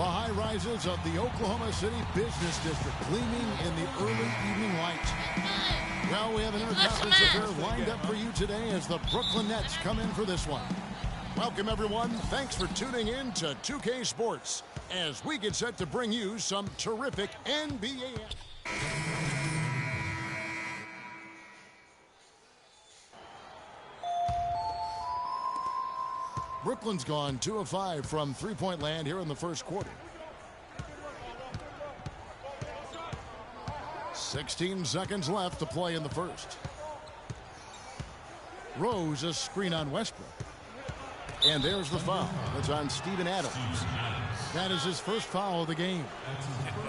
high rises of the Oklahoma City Business District gleaming in the early evening light. Well, we have an interconference affair lined up for you today as the Brooklyn Nets come in for this one. Welcome, everyone. Thanks for tuning in to 2K Sports as we get set to bring you some terrific NBA. Brooklyn's gone 2 of 5 from three-point land here in the first quarter. 16 seconds left to play in the first. Rose, a screen on Westbrook. And there's the foul. That's on Steven Adams. That is his first foul of the game.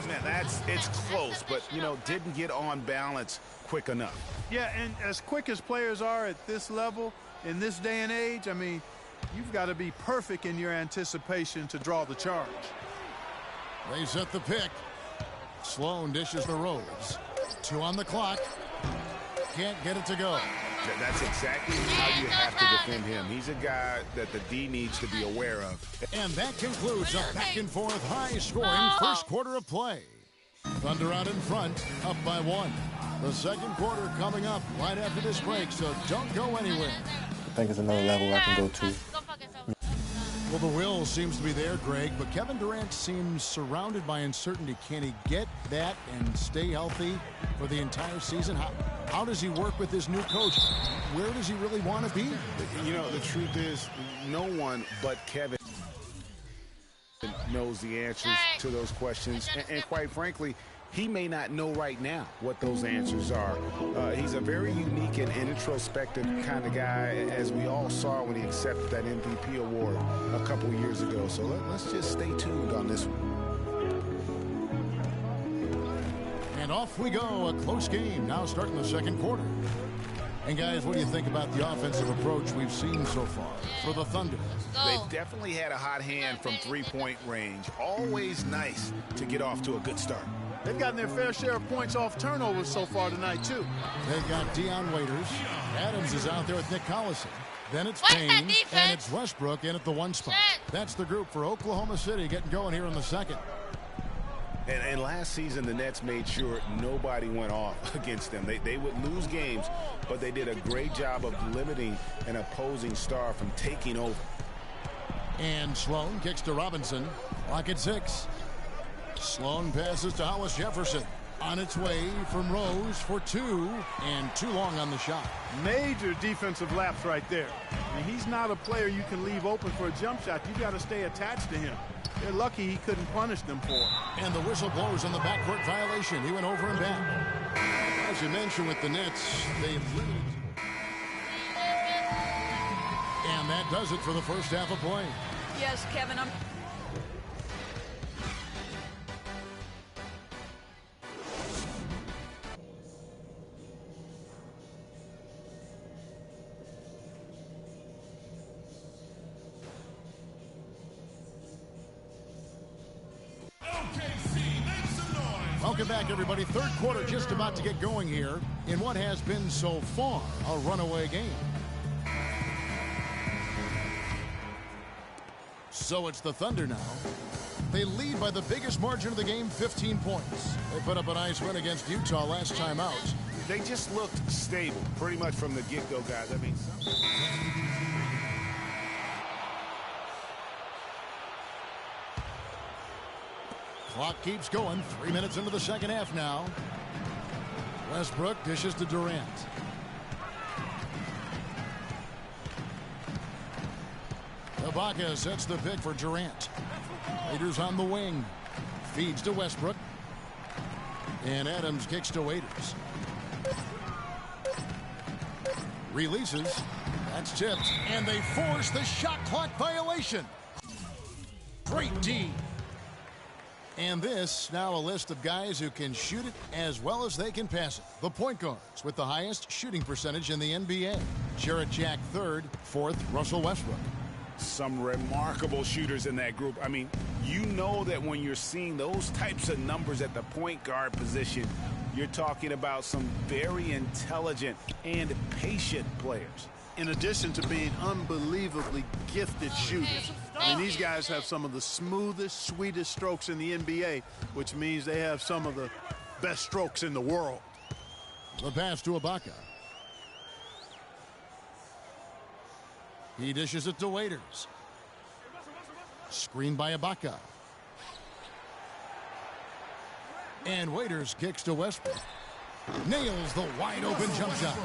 Man, it's close, but, didn't get on balance quick enough. Yeah, and as quick as players are at this level, in this day and age, I mean, you've got to be perfect in your anticipation to draw the charge. They set the pick. Sloan dishes the Rose. 2 on the clock. Can't get it to go. That's exactly how you have to defend him. He's a guy that the D needs to be aware of. And that concludes a back-and-forth high-scoring first quarter of play. Thunder out in front, up by 1. The second quarter coming up right after this break, so don't go anywhere. I think it's another level I can go to. Well, the will seems to be there, Greg, but Kevin Durant seems surrounded by uncertainty. Can he get that and stay healthy for the entire season? How does he work with his new coach? Where does he really want to be? The truth is, no one but Kevin knows the answers to those questions. And quite frankly, he may not know right now what those answers are. He's a very unique and introspective kind of guy, as we all saw when he accepted that MVP award a couple years ago. So let's just stay tuned on this one. And off we go, a close game now starting the second quarter. And guys, what do you think about the offensive approach we've seen so far for the Thunder? They've definitely had a hot hand from three-point range. Always nice to get off to a good start. They've gotten their fair share of points off turnovers so far tonight, too. They've got Dion Waiters. Adams is out there with Nick Collison. Then it's Payne, and it's Westbrook in at the 1 spot. That's the group for Oklahoma City getting going here in the second. And last season, the Nets made sure nobody went off against them. They would lose games, but they did a great job of limiting an opposing star from taking over. And Sloan kicks to Robinson. Clock at 6. Sloan passes to Hollis Jefferson. On its way from Rose for 2, and too long on the shot. Major defensive lapse right there. I mean, he's not a player you can leave open for a jump shot. You got to stay attached to him. They're lucky he couldn't punish them for it. And the whistle blows on the backcourt violation. He went over and back. As you mentioned with the Nets, they've limited. And that does it for the first half of play. Yes, Kevin, Welcome back, everybody. Third quarter just about to get going here in what has been so far a runaway game. So it's the Thunder now. They lead by the biggest margin of the game, 15 points. They put up a nice win against Utah last time out. They just looked stable pretty much from the get-go, guys. I mean, clock keeps going. 3 minutes into the second half now. Westbrook dishes to Durant. Ibaka sets the pick for Durant. Waiters on the wing. Feeds to Westbrook. And Adams kicks to Waiters. Releases. That's tipped. And they force the shot clock violation. Great D. And this, now a list of guys who can shoot it as well as they can pass it. The point guards with the highest shooting percentage in the NBA. Jarrett Jack third, fourth, Russell Westbrook. Some remarkable shooters in that group. I mean, you know that when you're seeing those types of numbers at the point guard position, you're talking about some very intelligent and patient players. In addition to being unbelievably gifted shooters, I mean, these guys have some of the smoothest, sweetest strokes in the NBA, which means they have some of the best strokes in the world. The pass to Ibaka. He dishes it to Waiters. Screened by Ibaka. And Waiters kicks to Westbrook. Nails the wide open jump shot.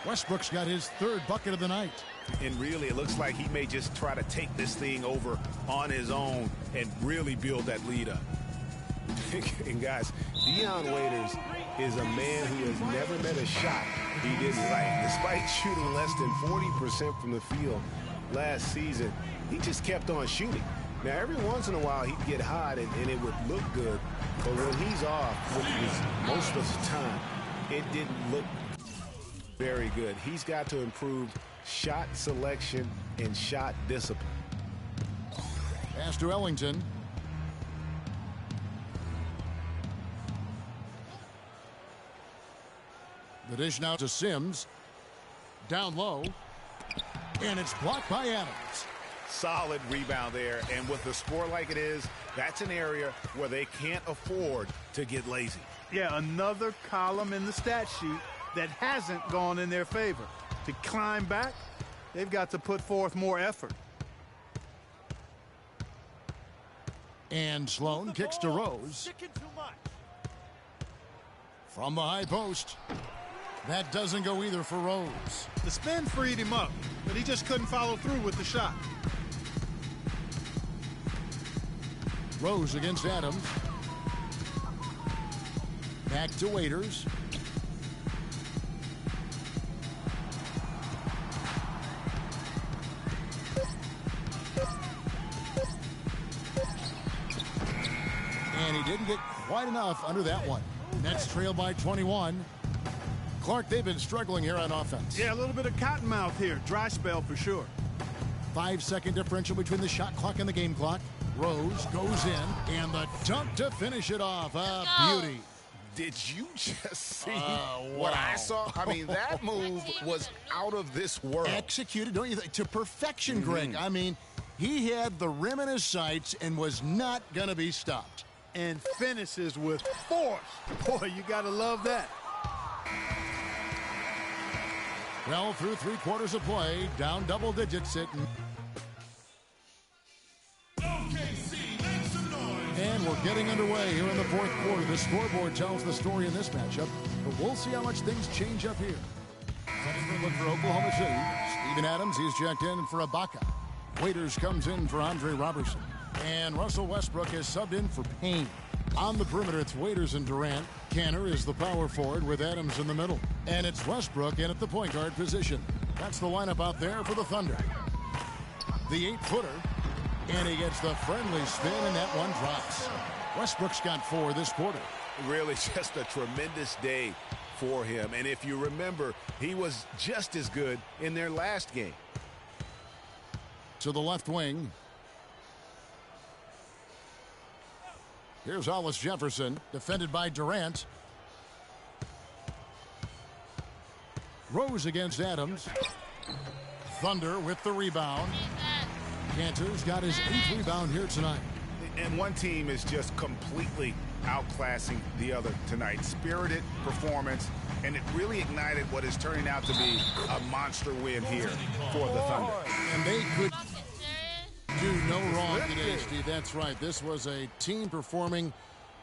Westbrook's got his third bucket of the night. And really, it looks like he may just try to take this thing over on his own and really build that lead up. And guys, Dion Waiters is a man who has never met a shot he didn't like. Despite shooting less than 40% from the field last season, he just kept on shooting. Now, every once in a while, he'd get hot and it would look good. But when he's off, which was most of the time, it didn't look very good. He's got to improve shot selection and shot discipline. Pass to Ellington. The dish now to Sims. Down low. And it's blocked by Adams. Solid rebound there. And with the score like it is, that's an area where they can't afford to get lazy. Yeah, another column in the stat sheet that hasn't gone in their favor. To climb back, they've got to put forth more effort. And Sloan kicks to Rose. From the high post. That doesn't go either for Rose. The spin freed him up, but he just couldn't follow through with the shot. Rose against Adams. Back to Waiters. And he didn't get quite enough under that one. Nets trail by 21. Clark, they've been struggling here on offense. Yeah, a little bit of cottonmouth here. Dry spell for sure. 5-second differential between the shot clock and the game clock. Rose goes in, and the dunk to finish it off. A beauty. Did you just see what I saw? I mean, that move was out of this world. Executed, don't you think, to perfection, Greg. I mean, he had the rim in his sights and was not going to be stopped. And finishes with force. Boy, you got to love that. Well, through 3 quarters of play, down double digits sitting. And we're getting underway here in the 4th quarter. The scoreboard tells the story in this matchup, but we'll see how much things change up here. Sensman look for Oklahoma City. Steven Adams, he's checked in for Ibaka. Waiters comes in for Andre Robertson. And Russell Westbrook is subbed in for Payne. On the perimeter, it's Waiters and Durant. Canner is the power forward with Adams in the middle. And it's Westbrook in at the point guard position. That's the lineup out there for the Thunder. The 8-footer. And he gets the friendly spin, and that one drops. Westbrook's got 4 this quarter. Really just a tremendous day for him. And if you remember, he was just as good in their last game. To the left wing. Here's Hollis Jefferson, defended by Durant. Rose against Adams. Thunder with the rebound. Cantor's got his 8th rebound here tonight. And one team is just completely outclassing the other tonight. Spirited performance, and it really ignited what is turning out to be a monster win here for the Thunder. And they could do no wrong today, Steve. That's right. This was a team performing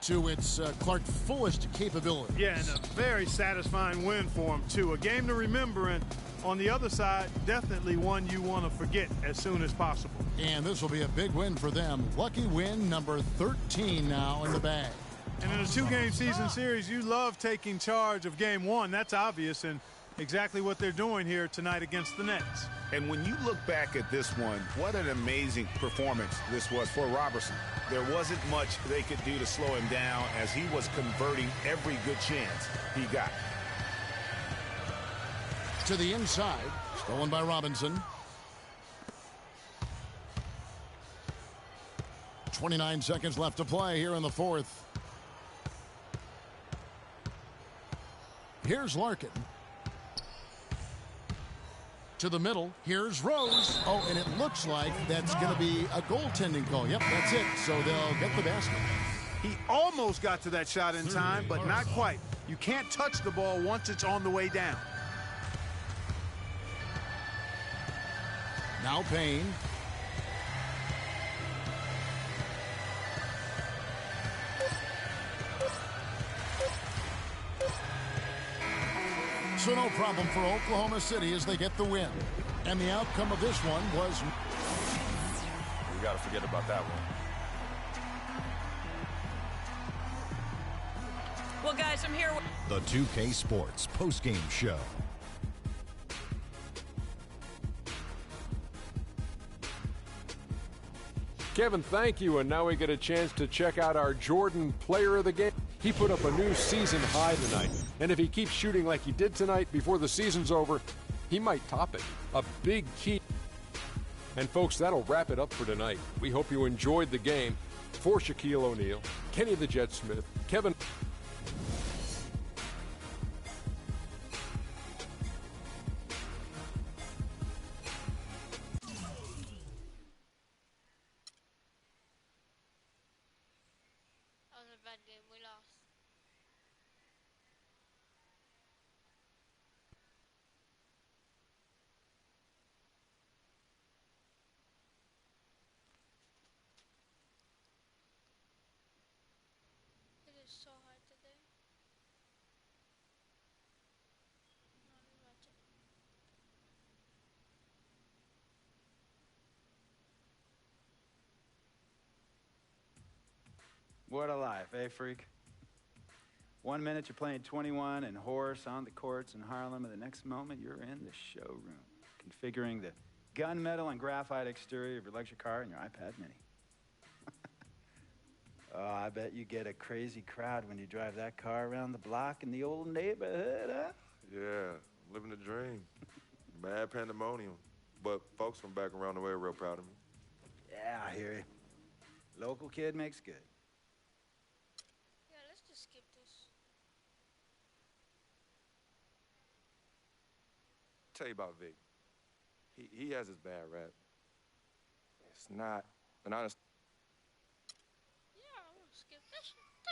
to its Clark fullest capability. Yeah, and a very satisfying win for him, too. A game to remember, and on the other side, definitely one you want to forget as soon as possible. And this will be a big win for them. Lucky win number 13 now in the bag. And in a 2-game season series, you love taking charge of game 1. That's obvious, and exactly what they're doing here tonight against the Nets. And when you look back at this one, what an amazing performance this was for Robertson. There wasn't much they could do to slow him down as he was converting every good chance he got. To the inside, stolen by Robinson. 29 seconds left to play here in the 4th. Here's Larkin. To the middle, here's Rose. Oh, and it looks like that's going to be a goaltending call. Yep, that's it. So they'll get the basket. He almost got to that shot in time, but not quite. You can't touch the ball once it's on the way down. Now Payne. So no problem for Oklahoma City as they get the win. And the outcome of this one was... We got to forget about that one. Well, guys, I'm here with... The 2K Sports postgame show. Kevin, thank you. And now we get a chance to check out our Jordan player of the game. He put up a new season high tonight. And if he keeps shooting like he did tonight before the season's over, he might top it. A big key. And folks, that'll wrap it up for tonight. We hope you enjoyed the game. For Shaquille O'Neal, Kenny the Jet Smith, Kevin... So hard today. What a life, eh, freak? 1 minute you're playing 21 and horse on the courts in Harlem, and the next moment you're in the showroom, configuring the gunmetal and graphite exterior of your luxury car and your iPad mini. Oh, I bet you get a crazy crowd when you drive that car around the block in the old neighborhood, huh? Yeah, living the dream. Mad pandemonium. But folks from back around the way are real proud of me. Yeah, I hear you. Local kid makes good. Yeah, let's just skip this. Tell you about Vic. He has his bad rap. It's not an honest... Yeah, I want to skip this one too.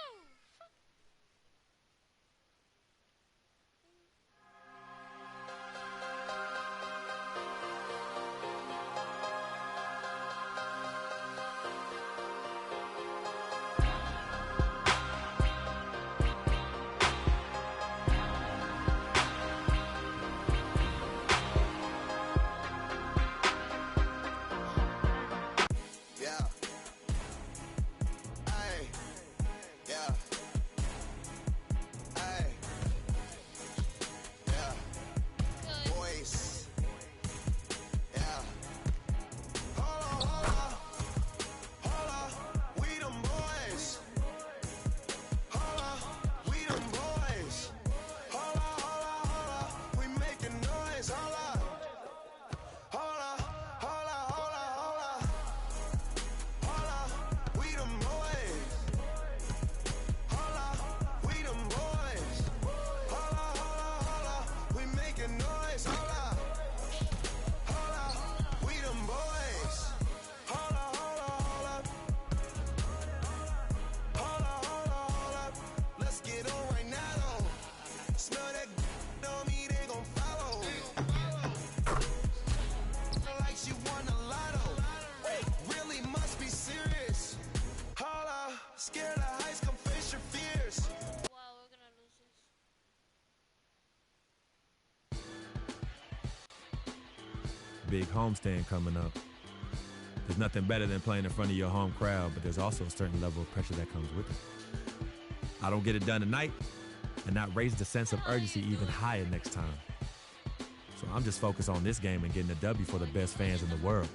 Big homestand coming up. There's nothing better than playing in front of your home crowd, but there's also a certain level of pressure that comes with it. I don't get it done tonight, and that raises the sense of urgency even higher next time. So I'm just focused on this game and getting a W for the best fans in the world.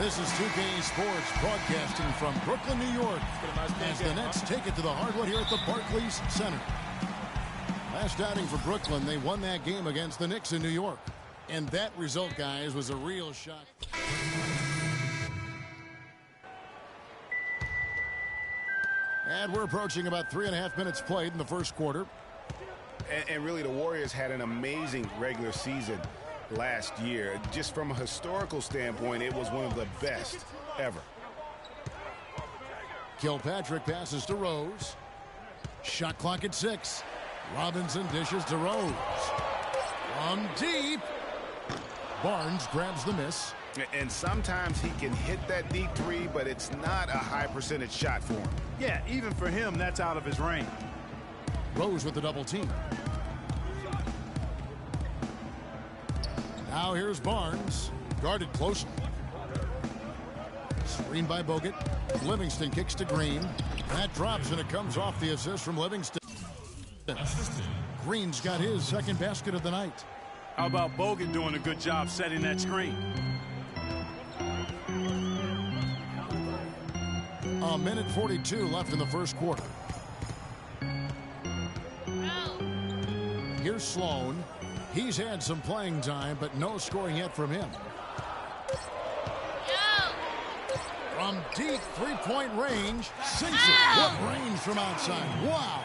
This is 2K Sports broadcasting from Brooklyn, New York, as the Nets take it to the hardwood here at the Barclays Center. Last outing for Brooklyn, they won that game against the Knicks in New York. And that result, guys, was a real shock. And we're approaching about 3.5 minutes played in the first quarter. And really, the Warriors had an amazing regular season last year. Just from a historical standpoint, it was one of the best ever. Kilpatrick passes to Rose. Shot clock at 6. Robinson dishes to Rose. From deep. Barnes grabs the miss. And sometimes he can hit that deep three, but it's not a high percentage shot for him. Yeah, even for him, that's out of his range. Rose with the double team. Now here's Barnes. Guarded closely. Screen by Bogut. Livingston kicks to Green. That drops, and it comes off the assist from Livingston. Green's got his second basket of the night. How about Bogut doing a good job setting that screen? A minute 42 left in the first quarter. Here's Sloan. He's had some playing time, but no scoring yet from him. From deep three-point range, sinks it. What range from outside. Wow.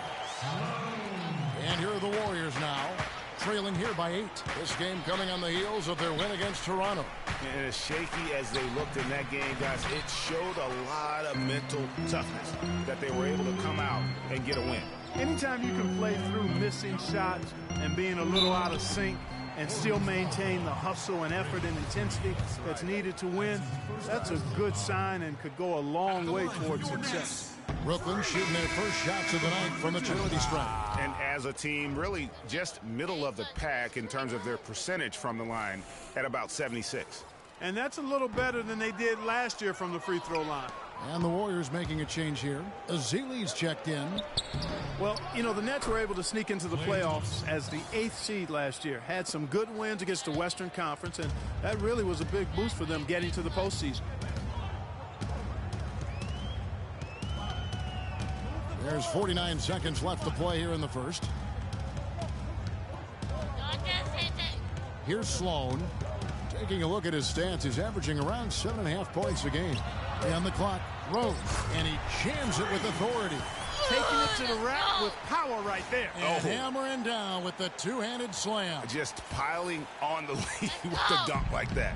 And here are the Warriors now, trailing here by 8. This game coming on the heels of their win against Toronto. And as shaky as they looked in that game, guys, it showed a lot of mental toughness that they were able to come out and get a win. Anytime you can play through missing shots and being a little out of sync and still maintain the hustle and effort and intensity that's needed to win, that's a good sign and could go a long way towards success. Brooklyn shooting their first shots of the night from the charity stripe. And as a team, really just middle of the pack in terms of their percentage from the line at about 76. And that's a little better than they did last year from the free throw line. And the Warriors making a change here. Ezeli's checked in. Well, you know, the Nets were able to sneak into the playoffs as the 8th seed last year. Had some good wins against the Western Conference, and that really was a big boost for them getting to the postseason. There's 49 seconds left to play here in the first. Here's Sloan. Taking a look at his stats, he's averaging around 7.5 points a game. And the clock, Rose, and he jams it with authority. Taking it to the rack with power right there. And hammering down with the two-handed slam. Just piling on the lead with the dunk like that.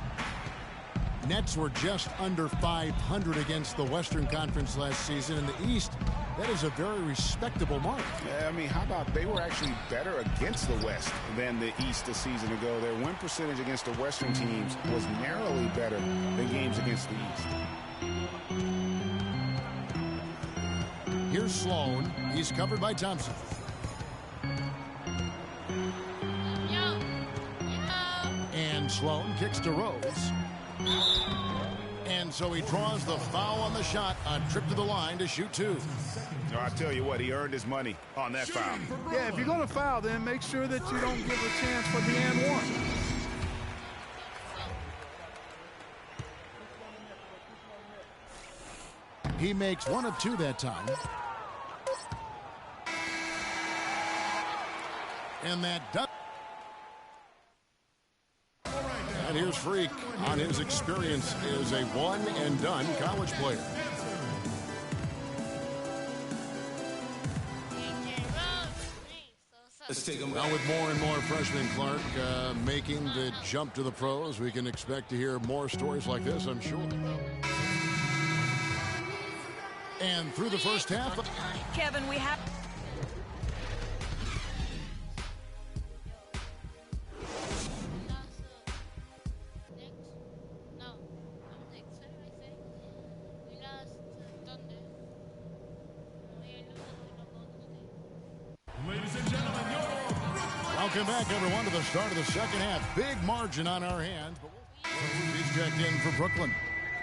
Nets were just under 500 against the Western Conference last season. In the East, that is a very respectable mark. Yeah, I mean, how about they were actually better against the West than the East a season ago. Their win percentage against the Western teams was narrowly better than games against the East. Here's Sloan. He's covered by Thompson. And Sloan kicks to Rose. And so he draws the foul on the shot, a trip to the line to shoot 2. I tell you what, he earned his money on that foul. Yeah, if you're going to foul, then make sure that you don't give a chance for the and one. He makes 1 of 2 that time. And that does. And here's Freak on his experience as a one-and-done college player. Now with more and more freshmen, Clark, making the jump to the pros, we can expect to hear more stories like this, I'm sure. And through the first half. Kevin, we have. Welcome back, everyone, to the start of the second half. Big margin on our hands. He's checked in for Brooklyn.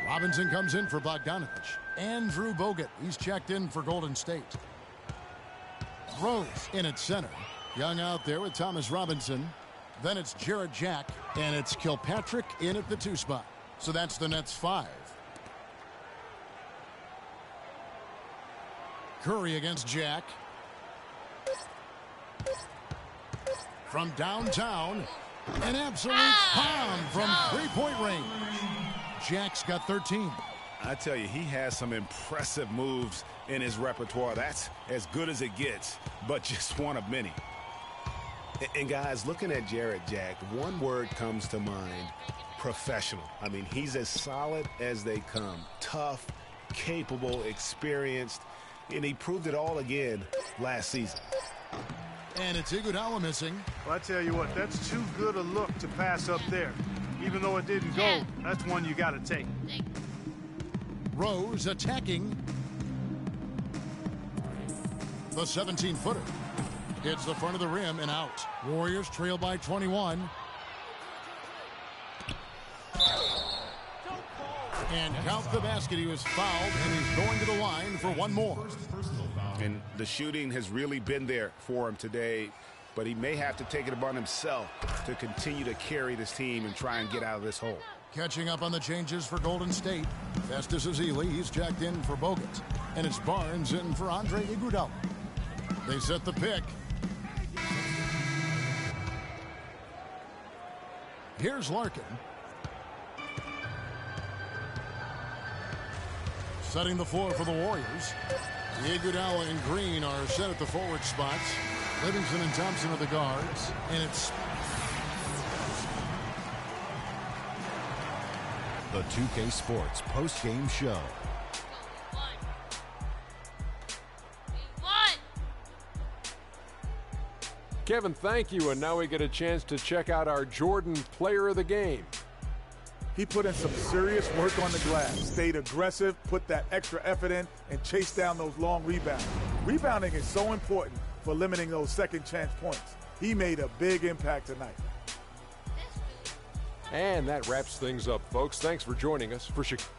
Robinson comes in for Bogdanovich. Andrew Bogut, he's checked in for Golden State. Rose in at center. Young out there with Thomas Robinson. Then it's Jarrett Jack, and it's Kilpatrick in at the 2 spot. So that's the Nets 5 Curry against Jack. From downtown, an absolute bomb from three-point range. Jack's got 13. I tell you, he has some impressive moves in his repertoire. That's as good as it gets, but just one of many. And guys, looking at Jarrett Jack, one word comes to mind: professional. I mean, he's as solid as they come. Tough, capable, experienced, and he proved it all again last season. And it's Iguodala missing. Well, I tell you what, that's too good a look to pass up there. Even though it didn't go, that's one you got to take. Rose attacking. The 17-footer. Hits the front of the rim and out. Warriors trail by 21. And count the basket. He was fouled, and he's going to the line for one more. And the shooting has really been there for him today, but he may have to take it upon himself to continue to carry this team and try and get out of this hole. Catching up on the changes for Golden State. Festus Ezeli, he's jacked in for Bogut. And it's Barnes in for Andre Iguodala. They set the pick. Here's Larkin. Setting the floor for the Warriors. Iguodala and Green are set at the forward spots. Livingston and Thompson are the guards. And it's The 2K Sports post-game show. Kevin, thank you. And now we get a chance to check out our Jordan Player of the Game. He put in some serious work on the glass, stayed aggressive, put that extra effort in, and chased down those long rebounds. Rebounding is so important for limiting those second chance points. He made a big impact tonight. And that wraps things up, folks. Thanks for joining us for Chicago.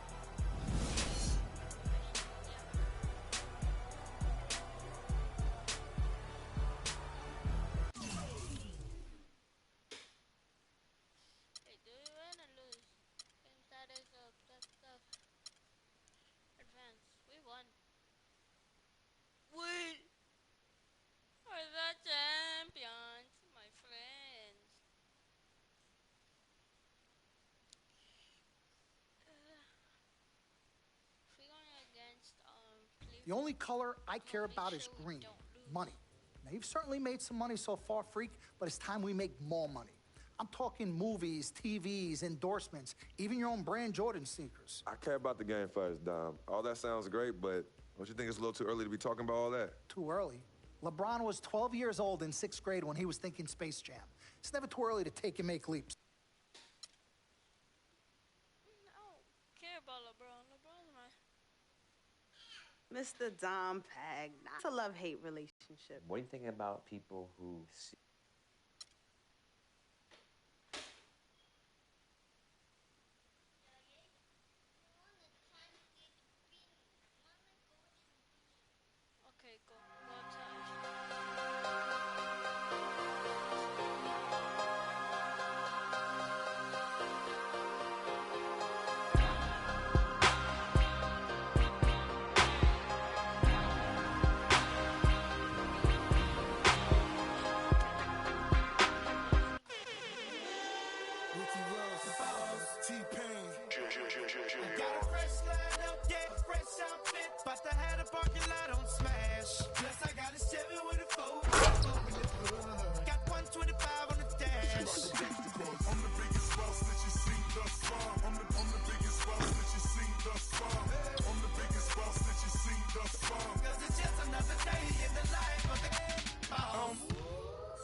The only color I care about is green, money. Now, you've certainly made some money so far, Freak, but it's time we make more money. I'm talking movies, TVs, endorsements, even your own brand Jordan sneakers. I care about the game first, Dom. All that sounds great, but don't you think it's a little too early to be talking about all that? Too early? LeBron was 12 years old in 6th grade when he was thinking Space Jam. It's never too early to take and make leaps. I don't care about LeBron. LeBron's my... Mr. Dom Pag, not a love-hate relationship. What do you think about people who see Okay, go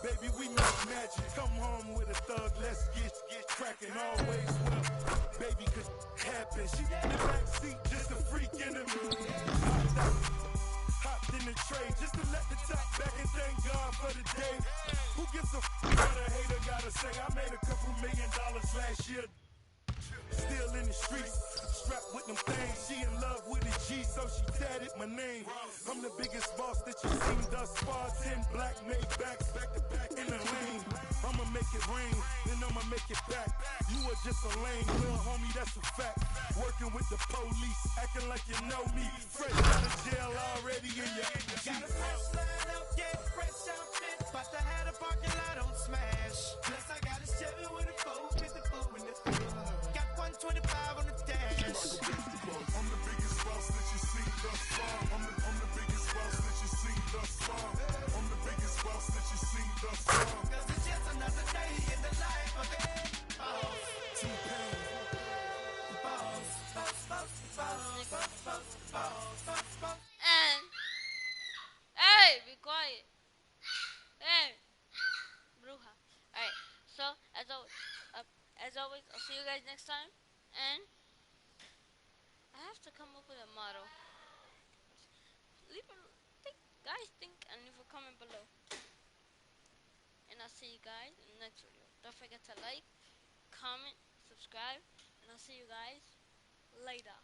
Baby, we make magic. Come home with a thug, let's get cracking. Always will, baby, cause it happens. She in the back seat, just a freak in the mood. Hopped in the tray, just to let the top back and thank God for the day. Who gives a what a hater gotta say? I made a couple $1 million last year. Still in the streets, strapped with them things. She in love with a G, so she tatted my name. I'm the biggest boss that you've seen thus far. 10 black Maybachs back to back in the lane. I'ma make it rain, then I'ma make it back. You were just a lame little homie, that's a fact. Working with the police, acting like you know me. Fresh out of jail already in your Got a fresh line up, yeah, fresh outfit. But I had a parking lot on smash. Plus I got a Chevy with a 454 in the hood. Got 125 on the dash. I'm the biggest boss that you seen thus far. I'm the biggest boss that you seen thus far. I'm the biggest boss that you seen thus far. Cause it's just another day in the life of a boss. T-Pain. Boss, boss, boss, boss, boss, boss, boss, boss, boss. And hey, be quiet. Hey, bruja. Alright, so as always, I'll see you guys next time. And I have to come up with a motto. Guys think and leave a comment below. And I'll see you guys in the next video. Don't forget to like, comment, subscribe, and I'll see you guys later.